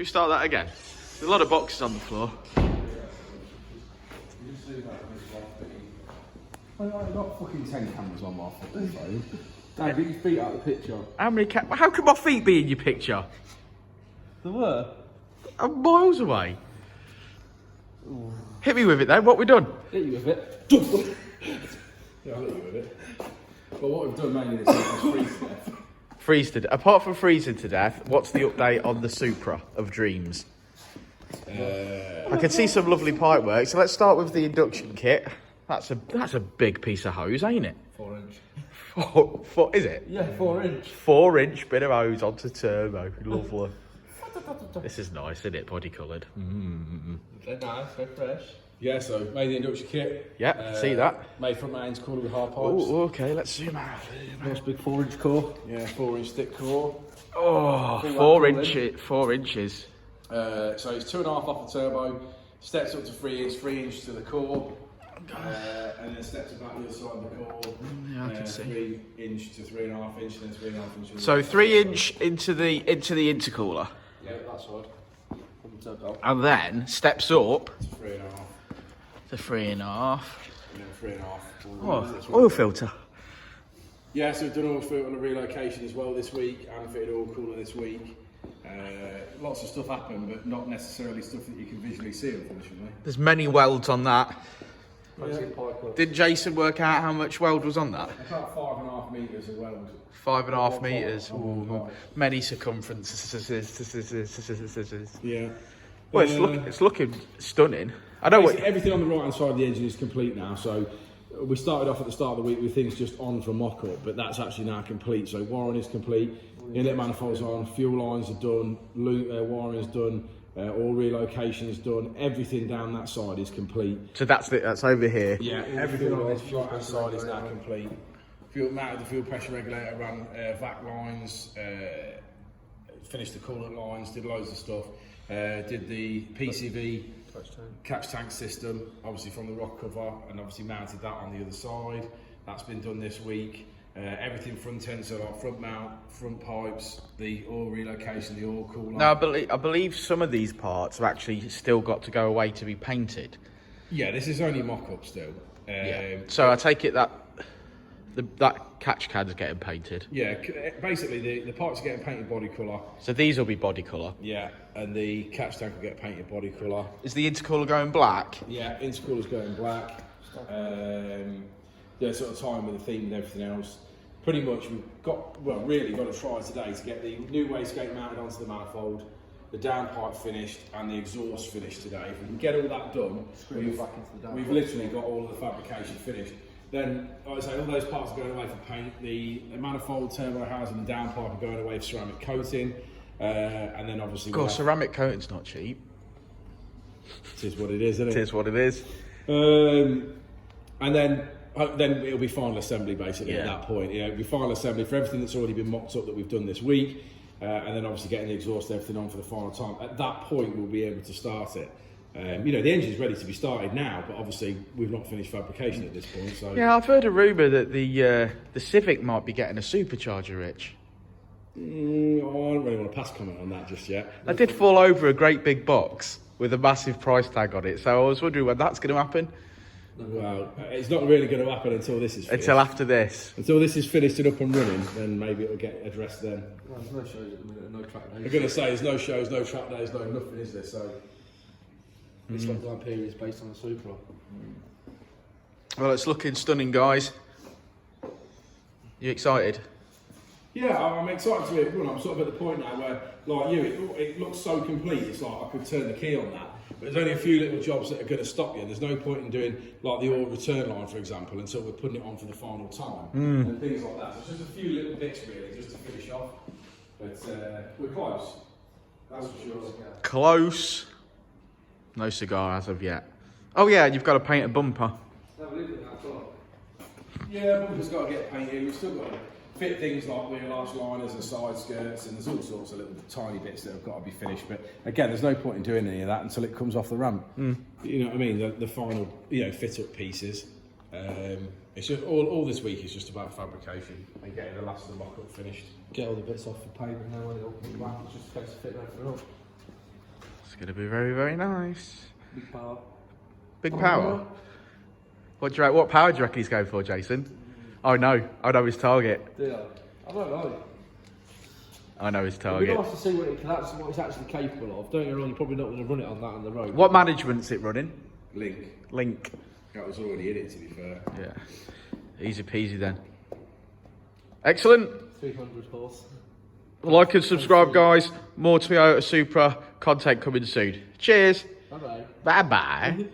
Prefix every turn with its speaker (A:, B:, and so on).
A: we start that again? There's a lot of boxes on the floor.
B: I've got fucking 10 cameras on my phone. Dad, get your feet out of the picture.
A: How could my feet be in your picture?
B: There were?
A: I'm miles away. Ooh. Hit me with it then, what we done?
B: Hit you with it. Yeah, I'll hit you with it. But what we've done mainly this week is freeze to death.
A: Apart from freezing to death, what's the update on the Supra of dreams? I can see some lovely pipe work, so let's start with the induction kit. That's a big piece of hose, ain't it?
B: 4 inch.
A: Four, is it?
B: Yeah, 4 inch.
A: 4 inch bit of hose onto turbo. Lovely. This is nice, isn't it? Body coloured.
B: They're nice, they're fresh. Yeah, so made the induction kit.
A: Yeah, see that.
B: Made front mains cooler with hard pipes.
A: Oh, okay, let's zoom out.
B: Nice big 4 inch core. Yeah, 4 inch thick core.
A: Oh, 4 inches.
B: So it's 2.5 off the turbo, steps up to 3 inch, 3 inch to the core, and then steps back the other side of the core.
A: Yeah, I can see.
B: 3 inch to 3.5 inch, and then 3.5 inch.
A: So 3 inch into the intercooler.
B: Yeah, that side.
A: And then steps up
B: to 3.5.
A: to 3.5.
B: And then 3.5.
A: Oh, oil filter.
B: Yeah, so we've done oil filter on a relocation as well this week, and fitted oil cooler this week. Lots of stuff happened, but not necessarily stuff that you can visually see, unfortunately.
A: There's many welds on that.
B: Yeah.
A: Did Jason work out how much weld was on that?
B: About 5.5 metres of weld.
A: 5.5 metres.
B: Ooh,
A: many circumferences.
B: Yeah.
A: Well, it's looking stunning. I know what
B: everything on the right hand side of the engine is complete now. So we started off at the start of the week with things just on for mock-up, but that's actually now complete. So wiring is complete, inlet manifolds on, fuel lines are done, wiring is done, all relocation is done. Everything down that side is complete.
A: So that's over here.
B: Yeah, everything on this right hand side is now complete. Mounted the fuel pressure regulator, ran vac lines, finished the coolant lines, did loads of stuff. Did the PCV catch tank system, obviously from the rock cover, and obviously mounted that on the other side. That's been done this week. Everything front end, so like front mount, front pipes, the oil relocation, the oil cooler.
A: No, I believe some of these parts have actually still got to go away to be painted.
B: Yeah, this is only mock-up still.
A: Yeah. So I take it that that catch cad's getting painted.
B: Yeah, basically the parts are getting painted body colour.
A: So these will be body colour.
B: Yeah, and the catch tank will get painted body colour.
A: Is the intercooler going black?
B: Yeah, intercooler's going black. Yeah, sort of time with the theme and everything else. Pretty much we've really got to try today to get the new wastegate mounted onto the manifold, the downpipe finished, and the exhaust finished today. If we can get all that done, we've literally got all of the fabrication finished. Then, like I say, all those parts are going away for paint. The manifold, turbo housing, and downpipe are going away for ceramic coating. And then obviously...
A: Of course, ceramic coating's not cheap.
B: It is what it is, isn't it?
A: It is what it is.
B: And then it'll be final assembly, basically, at that point. It'll be final assembly for everything that's already been mocked up that we've done this week. And then obviously getting the exhaust and everything on for the final time. At that point, we'll be able to start it. The engine's ready to be started now, but obviously we've not finished fabrication at this point. So
A: yeah, I've heard a rumour that the Civic might be getting a supercharger, Rich.
B: I don't really want to pass comment on that just yet.
A: I did fall over a great big box with a massive price tag on it, so I was wondering when that's going to happen.
B: Well, it's not really going to happen until this is finished.
A: Until after this.
B: Until this is finished and up and running, then maybe it'll get addressed then.
C: Well, there's no shows at the minute, no track days.
B: I'm going to say there's no shows, no track days, no nothing, is there? So
C: this lockdown period is based on the Supra.
A: Well, it's looking stunning, guys. You excited?
B: yeah, I'm excited to it. I'm sort of at the point now where, like you, it looks so complete. It's like I could turn the key on that. But there's only a few little jobs that are going to stop you. There's no point in doing like the oil return line, for example, until we're putting it on for the final time and things like that. So it's just a few little bits really, just to finish off. But we're close. That's for sure.
A: Close. No cigar as of yet. Oh yeah, you've got to paint a bumper.
B: Yeah, bumper's got to get painted. We've still got to fit things like wheel arch liners and side skirts, and there's all sorts of little tiny bits that have got to be finished. But again, there's no point in doing any of that until it comes off the ramp. You know what I mean? The final, fit up pieces. It's just all this week is just about fabrication and getting the last of the mock-up finished.
C: Get all the bits off the paper and then when it all comes back, it's just a case of fitting everything up.
A: It's going to be very, very nice.
C: Big power.
A: Big power? What power do you reckon he's going for, Jason? Oh no, I know his target.
C: Do you? I don't know.
A: I know his
C: It'd
A: target.
C: be nice to see what it's actually capable of. Don't get me wrong, you're probably not going to run it on that on the road.
A: What management's it running?
B: Link.
A: Link.
B: That was already in it, to be fair.
A: Yeah. Easy peasy then. Excellent.
C: 300 horse.
A: Like and subscribe, guys. More Toyota Supra content coming soon. Cheers.
C: Bye-bye.
A: Bye-bye.
D: Yeah.